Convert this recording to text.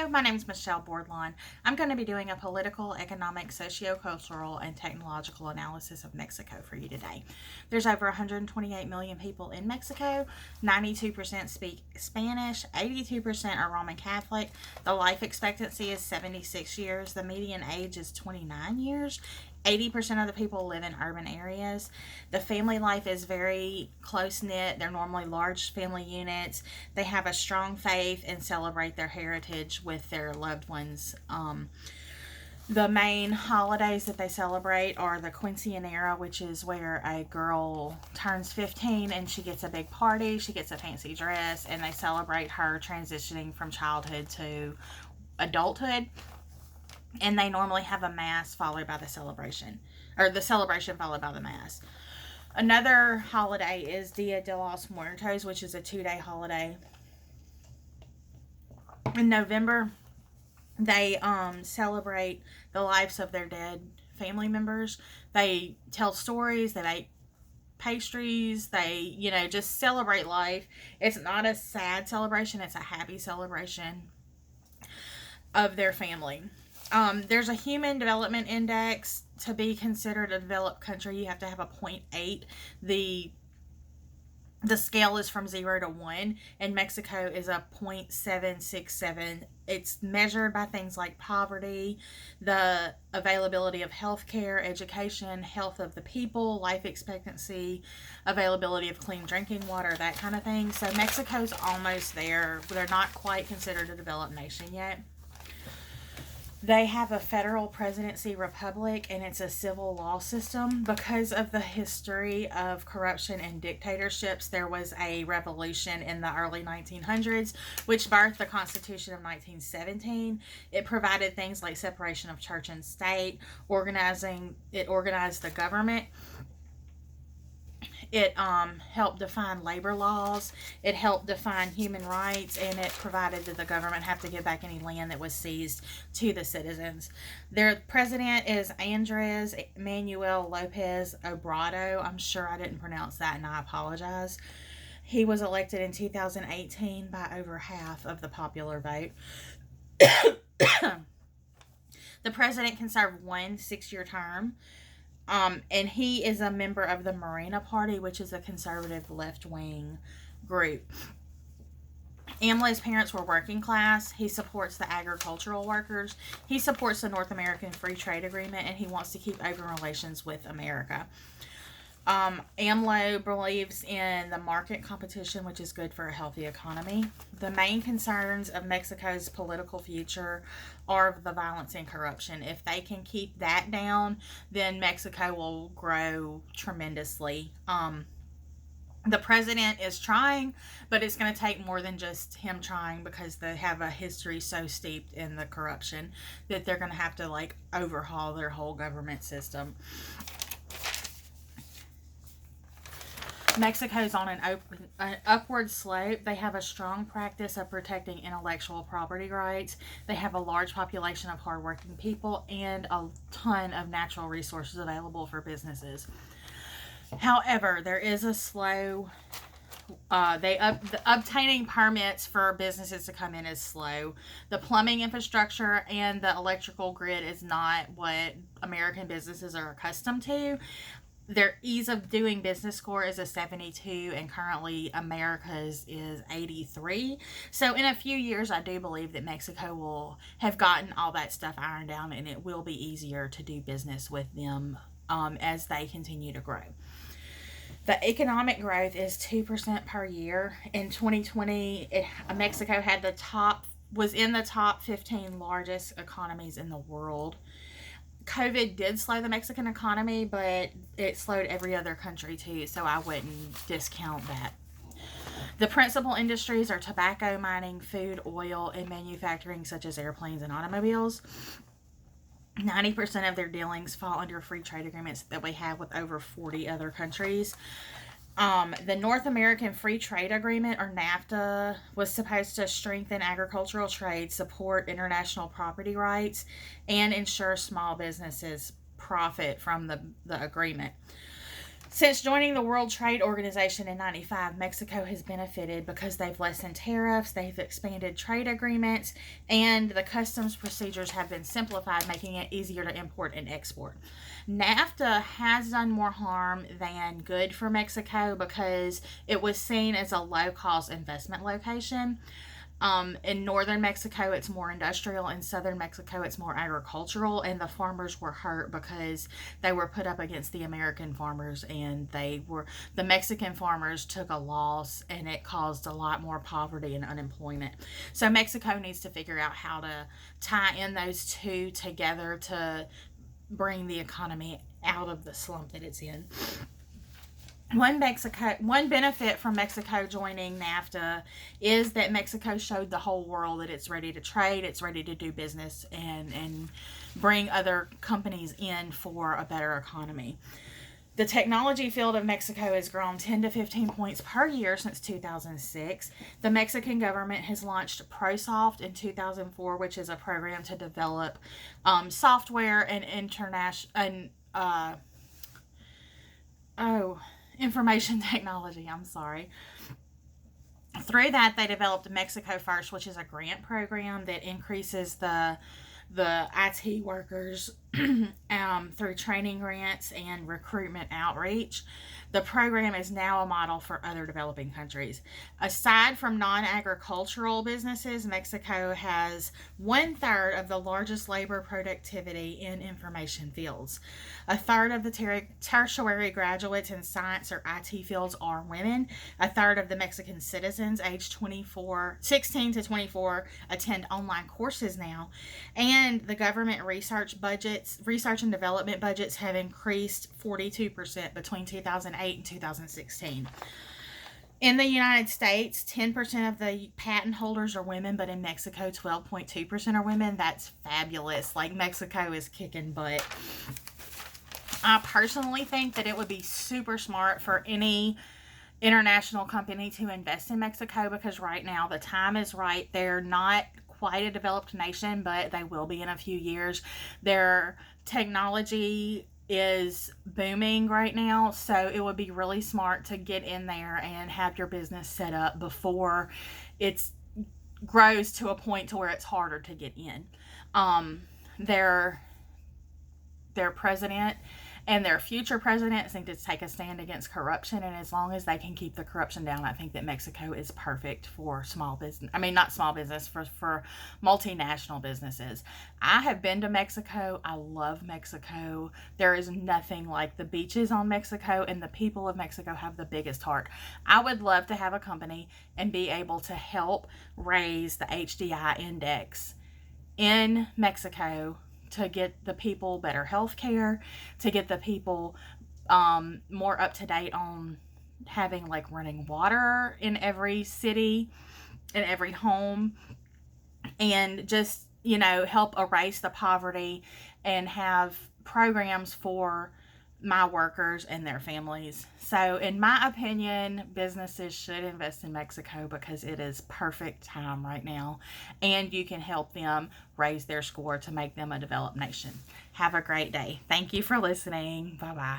Hello, my name is Michelle Boardlawn. I'm going to be doing a political, economic, sociocultural, and technological analysis of Mexico for you today. There's over 128 million people in Mexico. 92% speak Spanish, 82% are Roman Catholic. The life expectancy is 76 years. The median age is 29 years. 80% of the people live in urban areas. The family life is very close knit. They're normally large family units. They have a strong faith and celebrate their heritage with their loved ones. The main holidays that they celebrate are the Quinceanera, which is where a girl turns 15 and she gets a big party, she gets a fancy dress, and they celebrate her transitioning from childhood to adulthood. And they normally have a mass followed by the celebration, or the celebration followed by the mass. Another holiday is Dia de los Muertos, which is a 2-day holiday. In November, they celebrate the lives of their dead family members. They tell stories, they make pastries, they, just celebrate life. It's not a sad celebration, it's a happy celebration of their family. There's a human development index. To be considered a developed country, you have to have a 0.8. The scale is from 0 to 1, and Mexico is a 0.767. It's measured by things like poverty, the availability of health care, education, health of the people, life expectancy, availability of clean drinking water, that kind of thing. So Mexico's almost there. They're not quite considered a developed nation yet. They have a federal presidency republic, and it's a civil law system. Because of the history of corruption and dictatorships, there was a revolution in the early 1900s, which birthed the Constitution of 1917. It provided things like separation of church and state, organized the government. It helped define labor laws. It helped define human rights, and it provided that the government have to give back any land that was seized to the citizens. Their president is Andres Manuel Lopez Obrador. I'm sure I didn't pronounce that, and I apologize. He was elected in 2018 by over half of the popular vote. The president can serve one 6-year term. And he is a member of the Morena Party, which is a conservative left-wing group. AMLO's parents were working class. He supports the agricultural workers. He supports the North American Free Trade Agreement, and he wants to keep open relations with America. AMLO believes in the market competition, which is good for a healthy economy. The main concerns of Mexico's political future are the violence and corruption. If they can keep that down, then Mexico will grow tremendously. The president is trying, but it's going to take more than just him trying, because they have a history so steeped in the corruption that they're going to have to overhaul their whole government system. Mexico's on an upward slope. They have a strong practice of protecting intellectual property rights. They have a large population of hardworking people and a ton of natural resources available for businesses. However, there is a slow... obtaining permits for businesses to come in is slow. The plumbing infrastructure and the electrical grid is not what American businesses are accustomed to. Their ease of doing business score is a 72, and currently America's is 83. So in a few years, I do believe that Mexico will have gotten all that stuff ironed out, and it will be easier to do business with them as they continue to grow. The economic growth is 2% per year. In 2020, Mexico was in the top 15 largest economies in the world. COVID did slow the Mexican economy, but it slowed every other country too, so I wouldn't discount that. The principal industries are tobacco, mining, food, oil, and manufacturing, such as airplanes and automobiles. 90% of their dealings fall under free trade agreements that we have with over 40 other countries. The North American Free Trade Agreement, or NAFTA, was supposed to strengthen agricultural trade, support international property rights, and ensure small businesses profit from the agreement. Since joining the World Trade Organization in 95, Mexico has benefited because they've lessened tariffs, they've expanded trade agreements, and the customs procedures have been simplified, making it easier to import and export. NAFTA has done more harm than good for Mexico because it was seen as a low cost investment location. In northern Mexico, it's more industrial. In southern Mexico, it's more agricultural. And the farmers were hurt because they were put up against the American farmers, and the Mexican farmers took a loss, and it caused a lot more poverty and unemployment. So Mexico needs to figure out how to tie in those two together to bring the economy out of the slump that it's in. One benefit from Mexico joining NAFTA is that Mexico showed the whole world that it's ready to trade, it's ready to do business, and bring other companies in for a better economy. The technology field of Mexico has grown 10 to 15 points per year since 2006. The Mexican government has launched ProSoft in 2004, which is a program to develop software and information technology. I'm sorry. Through that, they developed Mexico First, which is a grant program that increases the IT workers through training grants and recruitment outreach. The program is now a model for other developing countries. Aside from non-agricultural businesses, Mexico has 1/3 of the largest labor productivity in information fields. A third of the tertiary graduates in science or IT fields are women. A third of the Mexican citizens aged 16 to 24 attend online courses now. And the government research and development budgets have increased 42% between 2008 and 2016. In the United States, 10% of the patent holders are women, but in Mexico, 12.2% are women. That's fabulous. Like, Mexico is kicking butt. I personally think that it would be super smart for any international company to invest in Mexico because right now the time is right. They're not quite a developed nation, but they will be in a few years. Their technology is booming right now, so it would be really smart to get in there and have your business set up before it grows to a point to where it's harder to get in. Their president and their future presidents need to take a stand against corruption, and as long as they can keep the corruption down, I think that Mexico is perfect for small business. I mean, not small business, for multinational businesses. I have been to Mexico. I love Mexico. There is nothing like the beaches on Mexico, and the people of Mexico have the biggest heart. I would love to have a company and be able to help raise the HDI index in Mexico to get the people better health care, to get the people more up to date on having like running water in every city, in every home, and just, help erase the poverty and have programs for my workers and their families. So, in my opinion, businesses should invest in Mexico because it is perfect time right now, and you can help them raise their score to make them a developed nation. Have a great day. Thank you for listening. Bye bye.